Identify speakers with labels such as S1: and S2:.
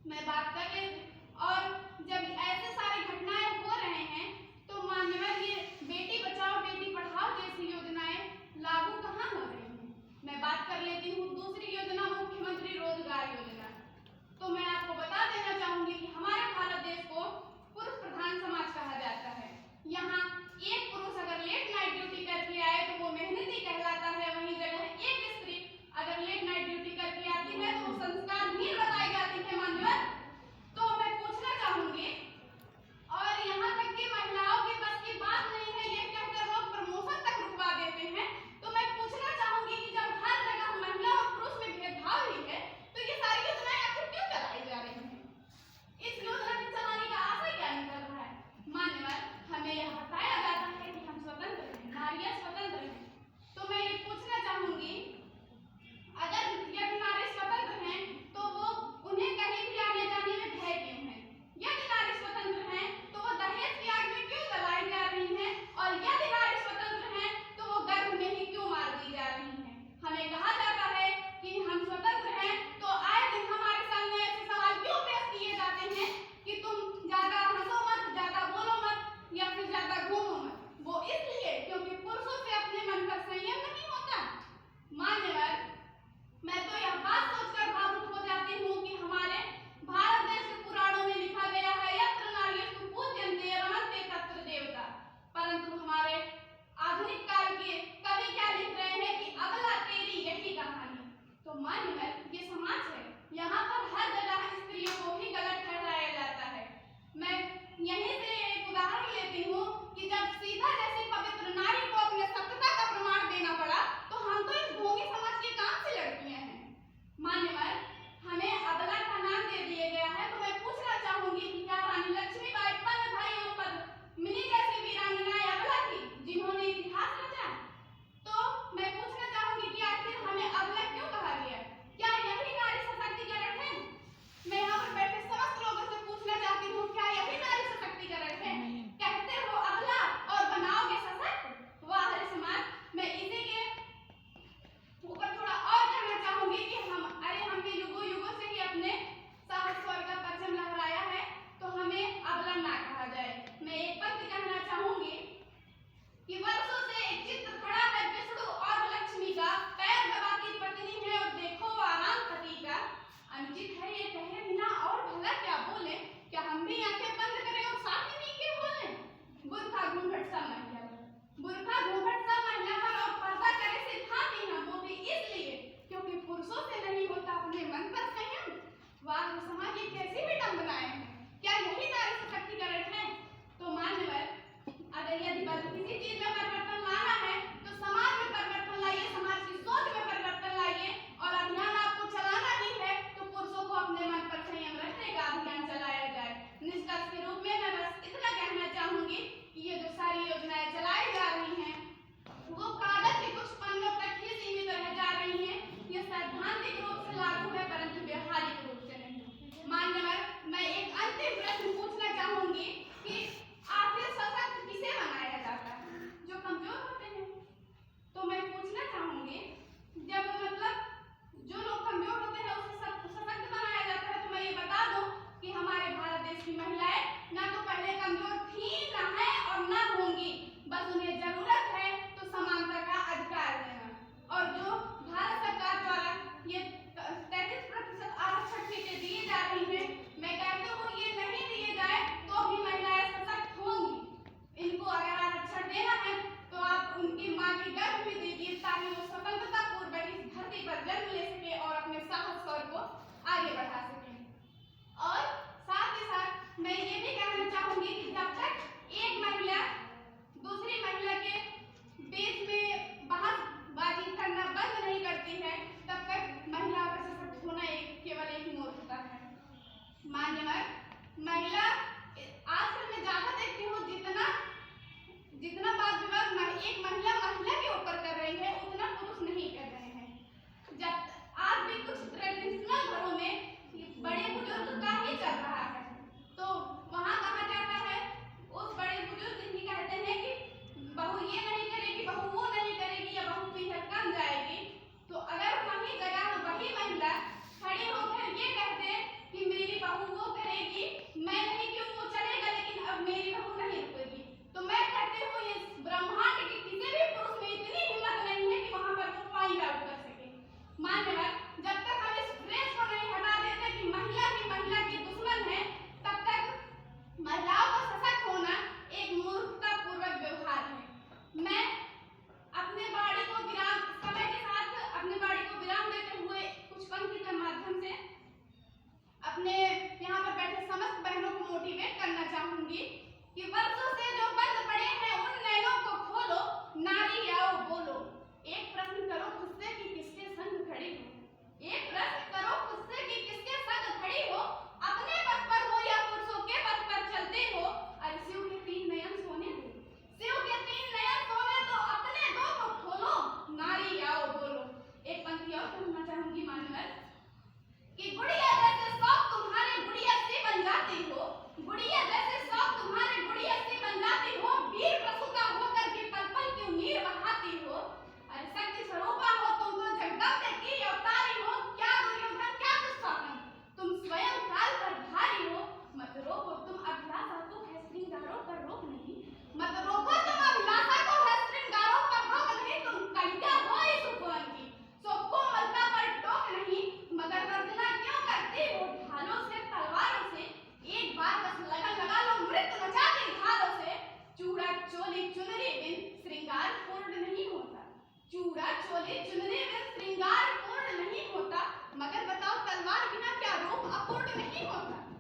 S1: मैं बात कर लेती। और जब ऐसे सारी घटनाएं हो रहे हैं तो मान्यवर ये बेटी बचाओ बेटी पढ़ाओ जैसी योजनाएं लागू कहाँ हो रही हैं। मैं बात कर लेती हूँ दूसरी योजना, मुख्यमंत्री रोजगार योजना। तो मैं आपको बता देना चाहूंगी कि हमारे भारत देश को पुरुष प्रधान समाज कहा जाता है। यहाँ एक पुरुष अगर लेट नाइट ड्यूटी करके आए तो वो मेहनती कहलाता है, वहीं जगह एक स्त्री अगर लेट नाइट ड्यूटी करके आती है तो वो संस्कारहीन बताई जाती है मान्यवर। तो मैं पूछना चाहूंगी, और यहाँ तक कि महिलाओं के बस की बात नहीं है ये कहकर लोग प्रमोशन तक रुकवा देते हैं। तो मैं पूछना चाहूंगी कि जब हर जगह महिला और पुरुष में भेदभाव ही है तो ये सारी योजनाएं आखिर क्यों चलाई जा रही हैं? इस योजना के चलाने का आशय क्या निकल रहा है? मान्यवर, हमें यह बताया जाता है कि हम स्वतंत्र हैं, नारियां स्वतंत्र हैं। तो मैं ये पूछना चाहूंगी, अगर यदि नारी स्वतंत्र हैं तो वो उन्हें कहीं भी आने जाने में भय क्यों है? यदि नारी स्वतंत्र हैं तो वो दहेज की आग में क्यों जलाई जा रही हैं? और यदि नारी स्वतंत्र हैं तो वो गर्भ में ही क्यों मार दी जा रही हैं? हमें कहा जाता है कि हम स्वतंत्र हैं तो आए दिन हमारे सामने ऐसे सवाल क्यों पेश किए जाते हैं कि तुम ज्यादा हंसो मत, ज्यादा बोलो मत या फिर ज्यादा घूमो मत। वो इसलिए क्योंकि पुरुषों से अपने मन का संयम नहीं होता। मान्यवर, मैं तो यह बात सोचकर भावुक हो जाती हूँ कि हमारे भारत देश के पुराणों में लिखा गया है यत्र नार्यस्तु पूज्यन्ते रमन्ते तत्र देवता, परंतु हमारे आधुनिक काल के कवि क्या लिख रहे हैं कि अबला तेरी यही कहानी। तो मान्यवर, ये समाज है, यहाँ पर हर जगह स्त्रियों को ही गलत ठहराया जाता है। मैं यहीं से एक उदाहरण लेती हूँ कि जब सीता जैसी पवित्र नारी को अपने सत्यता का प्रमाण देना पड़ा तो हम तो इस ढोंगी समाज के काम से लड़कियां हैं। मान्यवर, हमें अबला का नाम दे दिया गया है। तो मैं पूछना चाहूंगी कि क्या रानी लक्ष्मीबाई पन्नभाई और पद्मिनी जैसी वीरांगनाएं अबला थी जिन्होंने इतिहास रचा? तो मैं पूछना चाहूंगी कि आखिर हमें अबला क्यों कहा गया? क्या यही नारी सशक्तिकरण है? मैं यहाँ पर बैठे समस्त लोगों से पूछना चाहती हूँ, क्या यही नारी सशक्तिकरण है? कहते हो अबला और बनाओगे सशक्त। वाह हरे समाज, मैं इसी के ऊपर थोड़ा और कहना चाहूंगी कि हमने युगों युगों से ही अपने साहस स्वर का परचम लहराया है तो हमें अबला ना कहा जाए। मैं एक पंक्ति कहना चाहूंगी कि वर्षों से एक चित्र खड़ा है विष्णु और लक्ष्मी का, पैर दबाती पत्नी है और देखो आराम पति का। अनुचित है ये कहे बिना और भला क्या बोले, क्या हम भी आंखें बंद करें और साथ ही के बोले? बुर्खा घूंघट सा महिला पर, बुर्खा घूंघट सा महिला पर और पर्दा करे सिखाती हैं, वो भी इसलिए क्योंकि पुरुषों से नहीं होता अपने मन पर संयम। वाह समाज, ये कैसी विडंबनाएं हैं। क्या यही नारी सशक्तिकरण है? तो मान्यवर, अगर यदि किसी चीज में परिवर्तन लाना है तो समाज में परिवर्तन लाइए, समाज की सोच में परिवर्तन लाइए। और अभियान आपको चलाना ही है तो पुरुषों को अपने मन पर संयम रखने का अभियान चलाया जाए। निष्कर्ष के रूप में मैं बस इतना कहना चाहूंगी कि ये जो सारी योजनाएं चलाई जा रही हैं वो कागज के कुछ पन्नों तक ही सीमित रह जा रही हैं। ये सैद्धांतिक रूप से लागू है परंतु व्यवहारिक रूप से नहीं। मान्यवर, मैं एक अंतिम प्रश्न पूछना चाहूंगी कि आखिर सशक्त किसे बनाया जाता है? जो कमजोर होते हैं। तो मैं पूछना चाहूंगी, जब जो लोग कमजोर होते हैं उसे सशक्त बनाया जाता है। तो मैं ये बता दूं कि हमारे भारत देश की महिलाएं ना तो पहले कमजोर थी, ना है और ना होंगी। बस उन्हें जरूरत है तो समानता का अधिकार देना। और जो भारत सरकार द्वारा ये 33% आरक्षण सीटें दी जा रही हैं, मैं कहती हूँ ये नहीं दिए जाए तो भी महिलाएं सशक्त होंगी। इनको अगर आरक्षण देना है तो आप उनकी मां की गर्भ भी दीजिए ताकि वो स्वतंत्रता पूर्वक इस धरती पर जन्म ले सके और अपने साहस स्वर को आगे बढ़ा सके। और साथ ही साथ मैं ये भी कहना चाहूंगी कि जब तक एक महिला दूसरी महिला के बीच में बहसबाजी करना बंद नहीं करती है तब तक महिला का सशक्त होना केवल एक मूर्खता है। मान्यवर, महिला आजकल मैं ज्यादा देखती हूँ जितना वाद विवाद एक महिला के ऊपर कर रही है उतना पुरुष नहीं कर रहे हैं। जब आज भी कुछ ट्रेडिशनल घरों में बड़े बुजुर्ग का ही चल रहा है तो वहाँ कहा जाता है, उस बड़े बुजुर्ग ही कहते हैं कि बहू ये नहीं करेगी, बहू वो नहीं करेगी या बहू पीछे कम जाएगी। तो अगर वही जगह वही महिला खड़ी होकर ये कहते कि मेरी बहू तो नहीं होता।